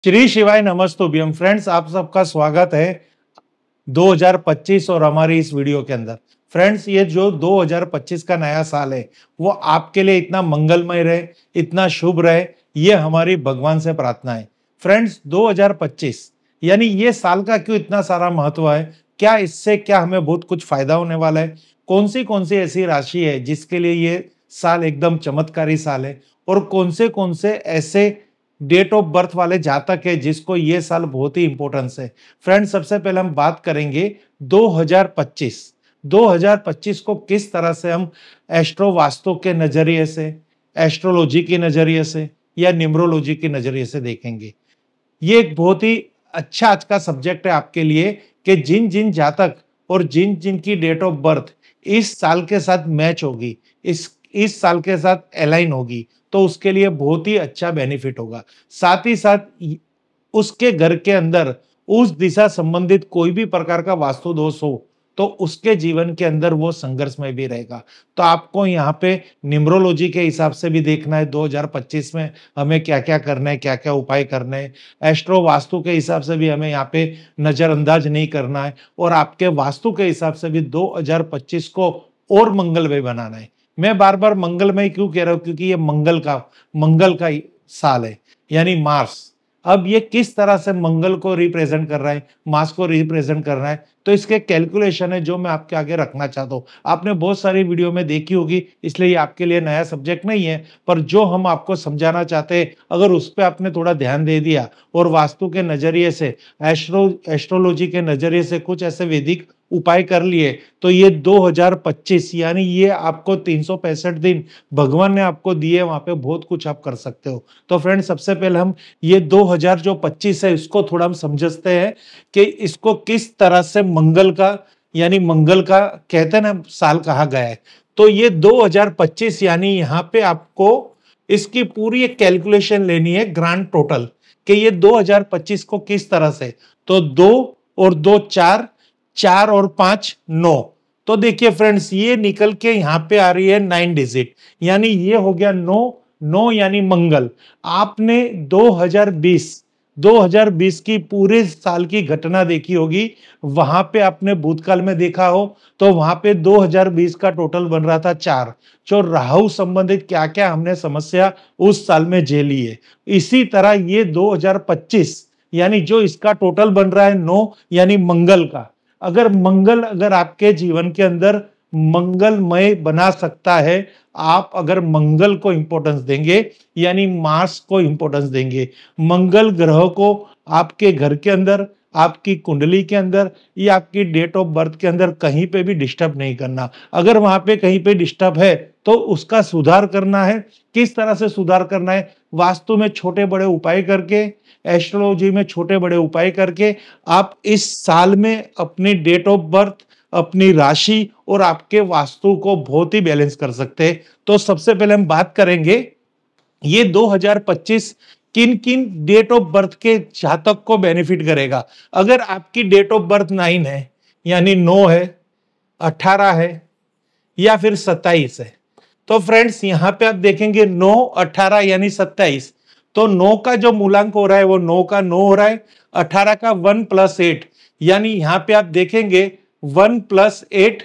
श्री शिवाय नमस्तुभ्यम फ्रेंड्स, आप सबका स्वागत है 2025 और हमारी इस वीडियो के अंदर। फ्रेंड्स, ये जो 2025 का नया साल है वो आपके लिए इतना मंगलमय रहे, इतना शुभ रहे, ये हमारी भगवान से प्रार्थना है। फ्रेंड्स, 2025 यानी ये साल का क्यों इतना सारा महत्व है? क्या इससे क्या हमें बहुत कुछ फायदा होने वाला है? कौन सी ऐसी राशि है जिसके लिए ये साल एकदम चमत्कारी साल है, और कौन से ऐसे डेट ऑफ बर्थ वाले जातक है जिसको ये साल बहुत ही इंपॉर्टेंस है। फ्रेंड्स, सबसे पहले हम बात करेंगे 2025। 2025 को किस तरह से हम एस्ट्रो वास्तु के नजरिए से, एस्ट्रोलॉजी के नजरिए से या न्यूमरोलॉजी के नजरिए से देखेंगे। ये एक बहुत ही अच्छा आज का सब्जेक्ट है आपके लिए कि जिन जिन जातक और जिन जिन की डेट ऑफ बर्थ इस साल के साथ मैच होगी, इस साल के साथ अलाइन होगी, तो उसके लिए बहुत ही अच्छा बेनिफिट होगा। साथ ही साथ उसके घर के अंदर उस दिशा संबंधित कोई भी प्रकार का वास्तु दोष हो तो उसके जीवन के अंदर वो संघर्ष में भी रहेगा। तो आपको यहाँ पे न्यूमरोलॉजी के हिसाब से भी देखना है 2025 में हमें क्या क्या करना है, क्या क्या उपाय करने हैं। एस्ट्रो वास्तु के हिसाब से भी हमें यहाँ पे नजरअंदाज नहीं करना है, और आपके वास्तु के हिसाब से भी 2025 को और मंगलमय बनाना है। मैं बार बार मंगलमय क्यों कह रहा हूं? क्योंकि ये मंगल का साल है, यानी मार्स। अब ये किस तरह से मंगल को रिप्रेजेंट कर रहा है, मार्स को रिप्रेजेंट कर रहा है, तो इसके कैलकुलेशन है जो मैं आपके आगे रखना चाहता हूँ। आपने बहुत सारी वीडियो में देखी होगी, इसलिए ये आपके लिए नया सब्जेक्ट नहीं है, पर जो हम आपको समझाना चाहते हैं अगर उस पर आपने थोड़ा ध्यान दे दिया और वास्तु के नजरिए से, एस्ट्रोलॉजी के नजरिए से कुछ ऐसे वैदिक उपाय कर लिए, तो ये 2025 यानी ये आपको 365 दिन भगवान ने आपको दिए, वहां पे बहुत कुछ आप कर सकते हो। तो फ्रेंड्स, सबसे पहले हम ये 2025 है इसको थोड़ा हम समझते हैं कि इसको किस तरह से मंगल का, यानी मंगल का कहते हैं ना साल कहा गया है। तो ये 2025 यानी यहाँ पे आपको इसकी पूरी एक कैलकुलेशन लेनी है, ग्रांड टोटल, कि ये 2025 को किस तरह से। तो 2 और 2 4, 4 और 5 9। तो देखिए फ्रेंड्स, ये निकल के यहाँ पे आ रही है 9 डिजिट, यानी ये हो गया 9 यानी मंगल। आपने 2020 की पूरे साल की घटना देखी होगी, वहां पे आपने भूतकाल में देखा हो तो वहां पे 2020 का टोटल बन रहा था 4। जो राहु संबंधित क्या क्या हमने समस्या उस साल में झेली है, इसी तरह ये 2025 यानी जो इसका टोटल बन रहा है 9 यानी मंगल का। अगर आपके जीवन के अंदर मंगलमय बना सकता है, आप अगर मंगल को इंपॉर्टेंस देंगे यानी मार्स को इंपॉर्टेंस देंगे, मंगल ग्रह को आपके घर के अंदर, आपकी कुंडली के अंदर या आपकी डेट ऑफ बर्थ के अंदर कहीं पे भी डिस्टर्ब नहीं करना। अगर वहां पे कहीं पे डिस्टर्ब है तो उसका सुधार करना है। किस तरह से सुधार करना है? वास्तु में छोटे बड़े उपाय करके, एस्ट्रोलॉजी में छोटे बड़े उपाय करके आप इस साल में अपनी डेट ऑफ बर्थ, अपनी राशि और आपके वास्तु को बहुत ही बैलेंस कर सकते हैं। तो सबसे पहले हम बात करेंगे ये 2025 किन किन डेट ऑफ बर्थ के जातक को बेनिफिट करेगा। अगर आपकी डेट ऑफ बर्थ 9 है, यानी 9 है, 18 है या फिर 27 है, तो फ्रेंड्स यहां पे आप देखेंगे 9 18 यानी 27। तो 9 का जो मूलांक हो रहा है वो 9 का 9 हो रहा है, 18 का 1 + 8, यानी यहां पे आप देखेंगे 1 + 8,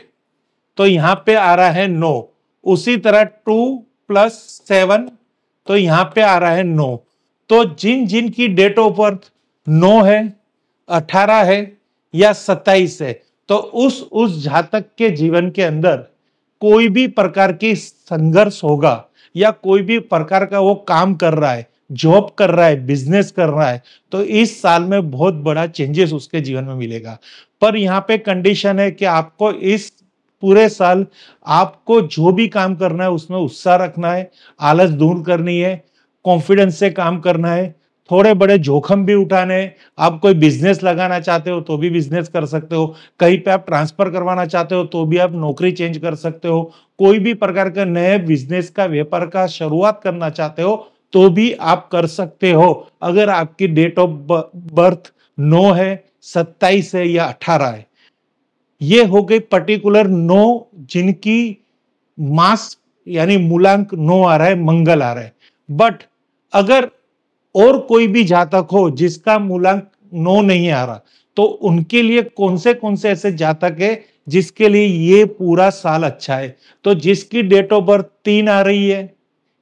तो यहां पे आ रहा है 9। उसी तरह 2 + 7, तो यहां पे आ रहा है 9। तो जिन जिन की डेट ऑफ बर्थ 9 है, 18 है या 27 है, तो उस जातक के जीवन के अंदर कोई भी प्रकार की संघर्ष होगा, या कोई भी प्रकार का वो काम कर रहा है, जॉब कर रहा है, बिजनेस कर रहा है, तो इस साल में बहुत बड़ा चेंजेस उसके जीवन में मिलेगा। पर यहाँ पे कंडीशन है कि आपको इस पूरे साल आपको जो भी काम करना है उसमें उत्साह रखना है, आलस दूर करनी है, कॉन्फिडेंस से काम करना है, थोड़े बड़े जोखम भी उठाने हैं। आप कोई बिजनेस लगाना चाहते हो तो भी बिजनेस कर सकते हो, कहीं पे आप ट्रांसफर करवाना चाहते हो तो भी आप नौकरी चेंज कर सकते हो, कोई भी प्रकार का नए बिजनेस का, व्यापार का शुरुआत करना चाहते हो तो भी आप कर सकते हो। अगर आपकी डेट ऑफ बर्थ 9 है, 27 है या 18 है, ये हो गई पर्टिकुलर 9 जिनकी मास यानी मूलांक 9 आ रहा है, मंगल आ रहा है। बट अगर और कोई भी जातक हो जिसका मूलांक 9 नहीं आ रहा, तो उनके लिए कौन से ऐसे जातक है जिसके लिए ये पूरा साल अच्छा है? तो जिसकी डेट ऑफ बर्थ 3 आ रही है,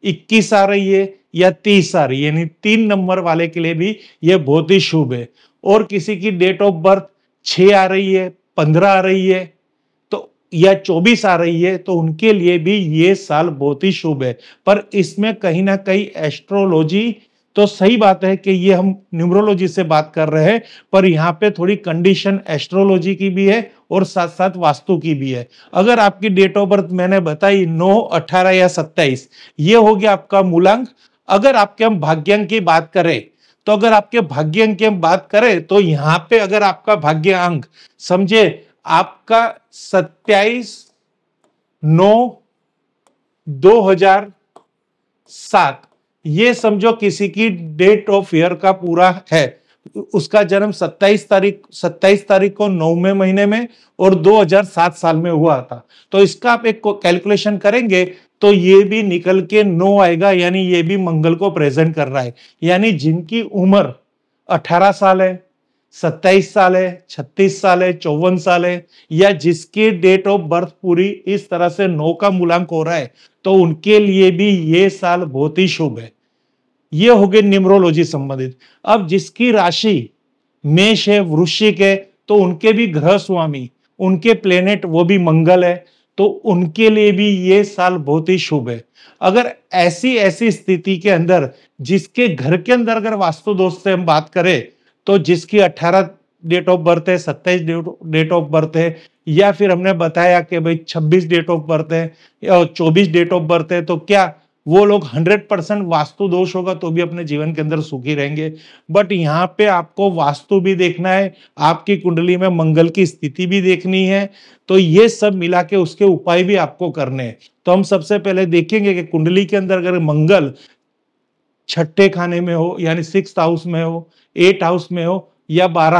21 आ रही है या 30 आ रही है, यानी 3 नंबर वाले के लिए भी ये बहुत ही शुभ है। और किसी की डेट ऑफ बर्थ 6 आ रही है, 15 आ रही है, तो या 24 आ रही है, तो उनके लिए भी ये साल बहुत ही शुभ है। पर इसमें कहीं ना कहीं एस्ट्रोलॉजी, तो सही बात है कि ये हम न्यूमरोलॉजी से बात कर रहे हैं, पर यहाँ पे थोड़ी कंडीशन एस्ट्रोलॉजी की भी है और साथ साथ वास्तु की भी है। अगर आपकी डेट ऑफ बर्थ मैंने बताई 9, 18 या 27, ये हो गया आपका मूलांक। अगर आपके हम भाग्यांक की बात करें, तो अगर आपके भाग्यांक की हम बात करें, तो यहाँ पे अगर आपका भाग्यांक समझे आपका 27/9/2007, ये समझो किसी की डेट ऑफ ईयर का पूरा है, उसका जन्म 27 तारीख को 9वें महीने में और 2007 साल में हुआ था। तो इसका आप एक कैलकुलेशन करेंगे तो ये भी निकल के 9 आएगा, यानी ये भी मंगल को प्रेजेंट कर रहा है। यानी जिनकी उम्र 18 साल है, 27 साल है, 36 साल है, 54 साल है, या जिसकी डेट ऑफ बर्थ पूरी इस तरह से 9 का मूलांक हो रहा है, तो उनके लिए भी ये साल बहुत ही शुभ है। ये हो गए न्यूमरोलॉजी संबंधित। अब जिसकी राशि मेष है, वृश्चिक है, तो उनके भी ग्रह स्वामी, उनके प्लेनेट वो भी मंगल है, तो उनके लिए भी ये साल बहुत ही शुभ है। अगर ऐसी स्थिति के अंदर जिसके घर के अंदर अगर वास्तु दोष से हम बात करें, तो जिसकी 18 डेट ऑफ बर्थ है, 27 डेट ऑफ बर्थ है, या फिर हमने बताया कि भाई 26 डेट ऑफ बर्थ है या 24 डेट ऑफ बर्थ है, तो क्या वो लोग 100% वास्तु दोष होगा तो भी अपने जीवन के अंदर सुखी रहेंगे? बट यहाँ पे आपको वास्तु भी देखना है, आपकी कुंडली में मंगल की स्थिति भी देखनी है, तो ये सब मिला के उसके उपाय भी आपको करने हैं। तो हम सबसे पहले देखेंगे कि कुंडली के अंदर अगर मंगल छठे खाने में हो, यानी 6th हाउस में हो, 8 हाउस में हो, या 12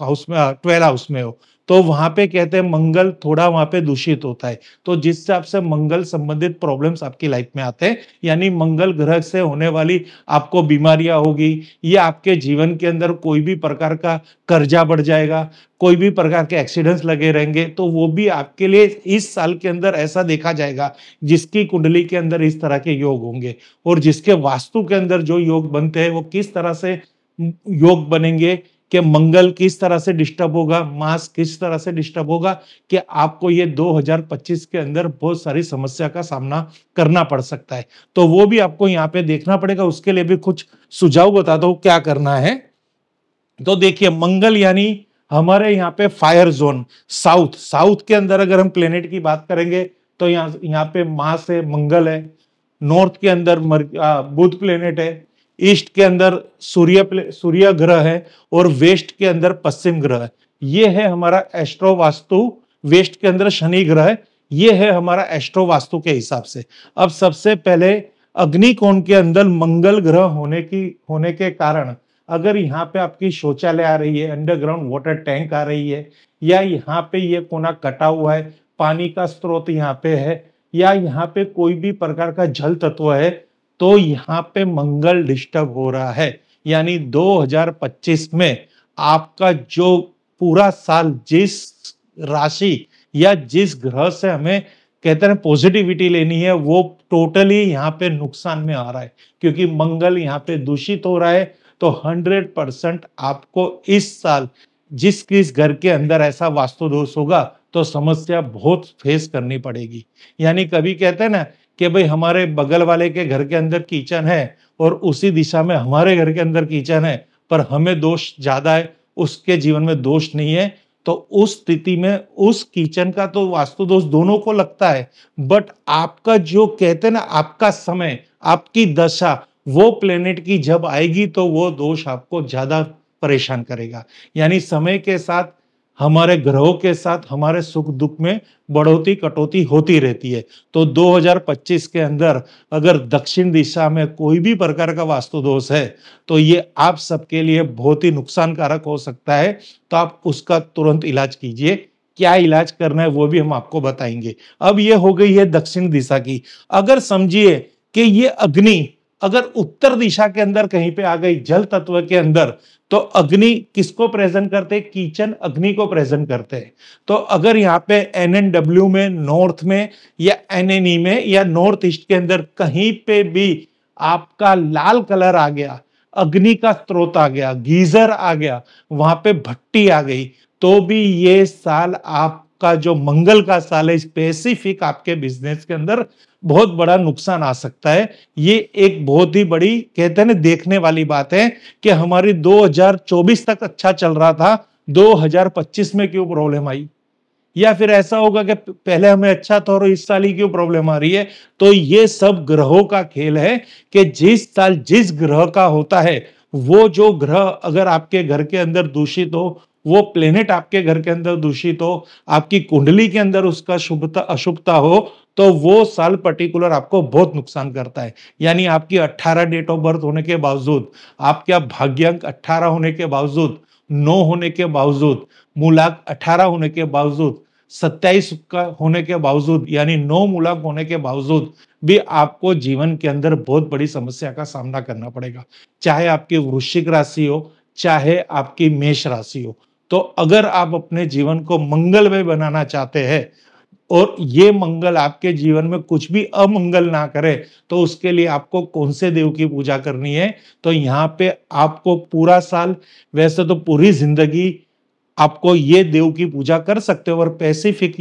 हाउस में, 12 हाउस में हो, तो वहां पे कहते हैं मंगल थोड़ा वहां पे दूषित होता है। तो जिस हिसाब से मंगल संबंधित प्रॉब्लम्स आपकी लाइफ में आते हैं, यानी मंगल ग्रह से होने वाली आपको बीमारियां होगी, या आपके जीवन के अंदर कोई भी प्रकार का कर्जा बढ़ जाएगा, कोई भी प्रकार के एक्सीडेंट्स लगे रहेंगे, तो वो भी आपके लिए इस साल के अंदर ऐसा देखा जाएगा जिसकी कुंडली के अंदर इस तरह के योग होंगे। और जिसके वास्तु के अंदर जो योग बनते हैं वो किस तरह से योग बनेंगे, कि मंगल किस तरह से डिस्टर्ब होगा, मास किस तरह से डिस्टर्ब होगा, कि आपको ये 2025 के अंदर बहुत सारी समस्या का सामना करना पड़ सकता है। तो वो भी आपको यहाँ पे देखना पड़ेगा। उसके लिए भी कुछ सुझाव बताता हूँ क्या करना है। तो देखिए, मंगल यानी हमारे यहाँ पे फायर जोन, साउथ के अंदर अगर हम प्लेनेट की बात करेंगे, तो यहाँ पे मार्स है, मंगल है। नॉर्थ के अंदर बुध प्लेनेट है। ईस्ट के अंदर सूर्य ग्रह है, और वेस्ट के अंदर पश्चिम ग्रह है। ये है हमारा एस्ट्रो वास्तु। वेस्ट के अंदर शनि ग्रह है। ये है हमारा एस्ट्रो वास्तु के हिसाब से। अब सबसे पहले अग्निकोण के अंदर मंगल ग्रह होने के कारण अगर यहाँ पे आपकी शौचालय आ रही है, अंडरग्राउंड वाटर टैंक आ रही है, या यहाँ पे ये कोना कटा हुआ है, पानी का स्रोत यहाँ पे है, या यहाँ पे कोई भी प्रकार का जल तत्व है, तो यहाँ पे मंगल डिस्टर्ब हो रहा है। यानी 2025 में आपका जो पूरा साल जिस राशि या जिस ग्रह से हमें कहते हैं पॉजिटिविटी लेनी है, वो टोटली यहाँ पे नुकसान में आ रहा है, क्योंकि मंगल यहाँ पे दूषित हो रहा है। तो 100% आपको इस साल जिस किस घर के अंदर ऐसा वास्तु दोष होगा तो समस्या बहुत फेस करनी पड़ेगी। यानी कभी कहते हैं ना कि भाई हमारे बगल वाले के घर के अंदर किचन है और उसी दिशा में हमारे घर के अंदर किचन है, पर हमें दोष ज्यादा है, उसके जीवन में दोष नहीं है, तो उस स्थिति में उस किचन का तो वास्तु दोष दोनों को लगता है। बट आपका जो कहते हैं ना, आपका समय, आपकी दशा वो प्लेनेट की जब आएगी तो वो दोष आपको ज्यादा परेशान करेगा। यानी समय के साथ, हमारे ग्रहों के साथ हमारे सुख दुख में बढ़ोतरी कटौती होती रहती है। तो 2025 के अंदर अगर दक्षिण दिशा में कोई भी प्रकार का वास्तु दोष है, तो ये आप सबके लिए बहुत ही नुकसानकारक हो सकता है। तो आप उसका तुरंत इलाज कीजिए। क्या इलाज करना है वो भी हम आपको बताएंगे। अब ये हो गई है दक्षिण दिशा की। अगर समझिए कि ये अगर उत्तर दिशा के अंदर कहीं पे आ गई जल तत्व के अंदर, तो अग्नि किसको प्रेजेंट करते हैं? किचन अग्नि को प्रेजेंट करते हैं। तो अगर यहाँ पे NNW में, नॉर्थ में या NNE में या नॉर्थ ईस्ट के अंदर कहीं पे भी आपका लाल कलर आ गया, अग्नि का स्रोत आ गया, गीजर आ गया, वहां पे भट्टी आ गई, तो भी ये साल आपका जो मंगल का साल है, स्पेसिफिक आपके बिजनेस के अंदर बहुत बड़ा नुकसान आ सकता है। ये एक बहुत ही बड़ी, कहते हैं ना, देखने वाली बात है कि हमारी 2024 तक अच्छा चल रहा था, 2025 में क्यों प्रॉब्लम आई? या फिर ऐसा होगा कि पहले हमें अच्छा था और इस साल ही क्यों प्रॉब्लम आ रही है? तो ये सब ग्रहों का खेल है कि जिस साल जिस ग्रह का होता है, वो जो ग्रह अगर आपके घर के अंदर दूषित हो, वो प्लेनेट आपके घर के अंदर दूषित हो, आपकी कुंडली के अंदर उसका शुभता अशुभता हो, तो वो साल पर्टिकुलर आपको बहुत नुकसान करता है। यानी आपकी 18 डेट ऑफ बर्थ होने के बावजूद, आपका भाग्यांक 18 होने के बावजूद, 9 होने के बावजूद, मूलांक 18 होने के बावजूद, 27 का होने के बावजूद, यानी 9 मूलांक होने के बावजूद भी आपको जीवन के अंदर बहुत बड़ी समस्या का सामना करना पड़ेगा। चाहे आपकी वृश्चिक राशि हो, चाहे आपकी मेष राशि हो। तो अगर आप अपने जीवन को मंगलमय बनाना चाहते हैं और ये मंगल आपके जीवन में कुछ भी अमंगल ना करे, तो उसके लिए आपको कौन से देव की पूजा करनी है? तो यहाँ पे आपको पूरा साल, वैसे तो पूरी जिंदगी आपको ये देव की पूजा कर सकते हो, और स्पेसिफिक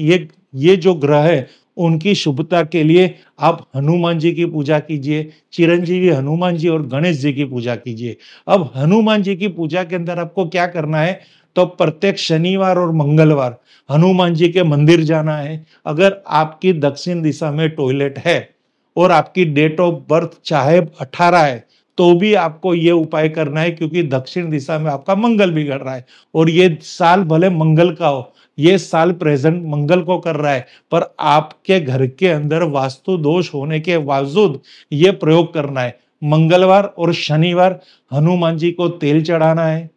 ये जो ग्रह है उनकी शुभता के लिए आप हनुमान जी की पूजा कीजिए, चिरंजीवी हनुमान जी और गणेश जी की पूजा कीजिए। अब हनुमान जी की पूजा के अंदर आपको क्या करना है? तो प्रत्येक शनिवार और मंगलवार हनुमान जी के मंदिर जाना है। अगर आपकी दक्षिण दिशा में टॉयलेट है और आपकी डेट ऑफ बर्थ चाहे 18 है, तो भी आपको ये उपाय करना है, क्योंकि दक्षिण दिशा में आपका मंगल बिगड़ रहा है और ये साल भले मंगल का हो, ये साल प्रेजेंट मंगल को कर रहा है, पर आपके घर के अंदर वास्तु दोष होने के बावजूद ये प्रयोग करना है। मंगलवार और शनिवार हनुमान जी को तेल चढ़ाना है,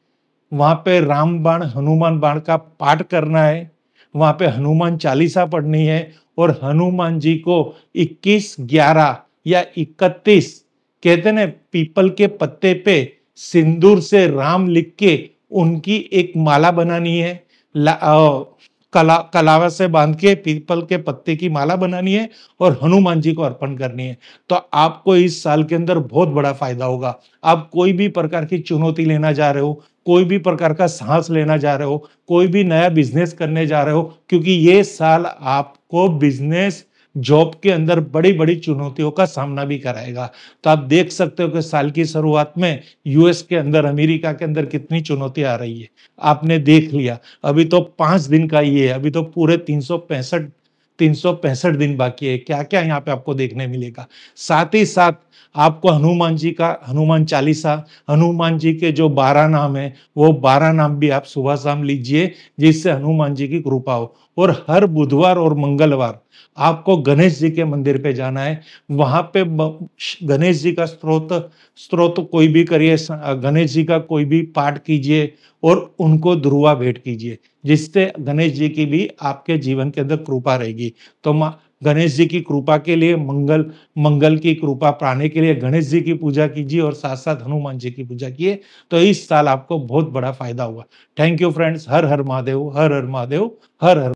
वहां पे राम बाण हनुमान बाण का पाठ करना है, वहां पे हनुमान चालीसा पढ़नी है, और हनुमान जी को 21, 11 या 31, कहते हैं ना, पीपल के पत्ते पे सिंदूर से राम लिख के उनकी एक माला बनानी है। कलावा से बांध के पीपल के पत्ते की माला बनानी है और हनुमान जी को अर्पण करनी है। तो आपको इस साल के अंदर बहुत बड़ा फायदा होगा। आप कोई भी प्रकार की चुनौती लेना जा रहे हो, कोई भी प्रकार का साहस लेना जा रहे हो, कोई भी नया बिजनेस करने जा रहे हो, क्योंकि ये साल आपको बिजनेस जॉब के अंदर बड़ी बड़ी चुनौतियों का सामना भी कराएगा। तो आप देख सकते हो कि साल की शुरुआत में यूएस के अंदर, अमेरिका के अंदर कितनी चुनौती आ रही है, आपने देख लिया। अभी तो 5 दिन का ही है, अभी तो पूरे 365 दिन बाकी है। क्या क्या यहाँ पे आपको देखने मिलेगा। साथ ही साथ आपको हनुमान जी का हनुमान चालीसा, हनुमान जी के जो 12 नाम है, वो 12 नाम भी आप सुबह शाम लीजिए, जिससे हनुमान जी की कृपा हो। और हर बुधवार और मंगलवार आपको गणेश जी के मंदिर पे जाना है। वहां पे गणेश जी का स्त्रोत कोई भी करिए, गणेश जी का कोई भी पाठ कीजिए और उनको दुर्वा भेंट कीजिए, जिससे गणेश जी की भी आपके जीवन के अंदर कृपा रहेगी। तो गणेश जी की कृपा के लिए, मंगल की कृपा पाने के लिए गणेश जी की पूजा कीजिए और साथ साथ हनुमान जी की पूजा कीजिए। तो इस साल आपको बहुत बड़ा फायदा होगा। Thank you friends. Her her Mahadev, her her Mahadev, her her